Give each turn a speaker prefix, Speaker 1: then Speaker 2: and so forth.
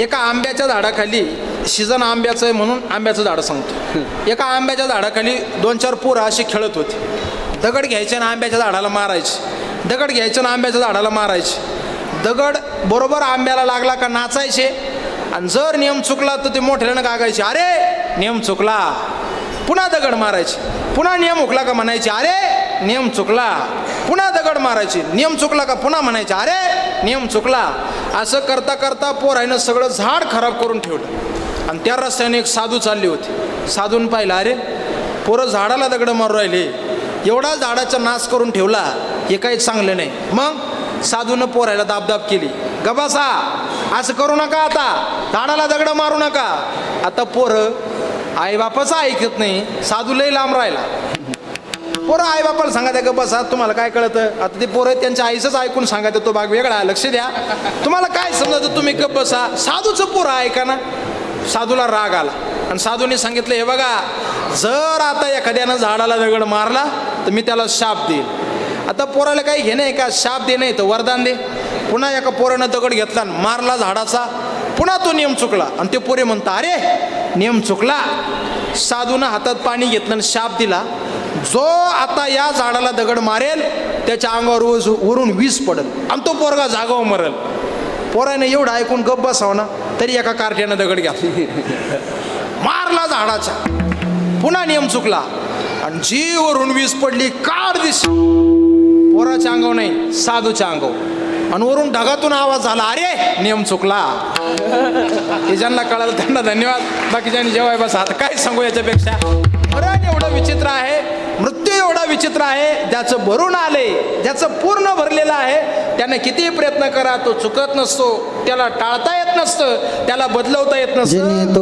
Speaker 1: एका आंब्याच्या झाडाखाली, सीजन आंब्याचं आहे म्हणून आंब्याचं झाड सांगतो. एका आंब्याच्या झाडाखाली 2-4 पोरं अशी खेळत होती. दगड घ्यायचे ना आंब्याच्या झाडाला मारायचे, दगड घ्यायचं ना आंब्याच्या झाडाला मारायचे. दगड बरोबर आंब्याला लागला का नाचायचे, आणि जर नियम चुकला तर ते मोठ्यानं गागायचे, अरे नियम चुकला. पुन्हा दगड मारायचे, पुन्हा नियम हुकला का म्हणायचे, अरे नियम चुकला. पुन्हा दगड मारायचे, नियम चुकला का पुन्हा म्हणायचे, अरे नियम चुकला. असं करता करता पोरानं सगळं झाड खराब करून ठेवलं. आणि त्या रस्त्याने एक साधू चालले होते. साधून पाहिलं, अरे पोरं झाडाला दगड मारू राहिले, एवढा झाडाचा नाश करून ठेवला, हे काही चांगलं नाही. मग साधूनं पोरायला दाबदाब केली, गबासा असं करू नका, आता झाडाला दगड मारू नका. आता पोरं आईबापाचं ऐकत नाही, साधू लई लांब राहिला. पोरं आईबापाला सांगा त्या गबासा, तुम्हाला काय कळतं. आता ते पोरं त्यांच्या आईचंच ऐकून सांगा, तो भाग वेगळा, लक्ष द्या. तुम्हाला काय समजतं, तुम्ही गबसा. साधूचं पोरं ऐका ना. साधूला राग आला आणि साधूने सांगितलं, हे बघा, जर आता एखाद्यानं झाडाला दगड मारला तर मी त्याला शाप देईल. आता पोराला काही घेणं आहे का, शाप दे नाही तर वरदान दे. पुन्हा एका पोरानं दगड घेतला आणि मारला झाडाचा, पुन्हा तो नियम चुकला. आणि ते पोरे म्हणता, अरे नियम चुकला. साधूनं हातात पाणी घेतलं आणि शाप दिला, जो आता या झाडाला दगड मारेल त्याच्या अंगावर वरून विष पडेल आणि तो पोरगा जागावर मरेल. पोराने एवढं ऐकून गप्प बसावं ना, तरी एका कार्ट्यानं दगड घ्या मारला झाडाचा, पुन्हा नियम चुकला आणि जी वरून वीज पडली काढ दिस. पोराच्या अंगावर नाही, साधूच्या अंगावर. आणि वरून ढगातून आवाज झाला, अरे नियम चुकला. हे ज्यांना कळालं त्यांना धन्यवाद, बाकीच्यांनी जेव्हा बस. आता काय सांगू याच्यापेक्षा. मरण एवढं विचित्र आहे, मृत्यू एवढा विचित्र आहे, ज्याचं भरून आले, ज्याचं पूर्ण भरलेलं आहे, त्याने कितीही प्रयत्न करा तो चुकत नसतो, त्याला टाळता येत नसतं, त्याला बदलवता येत नसतं.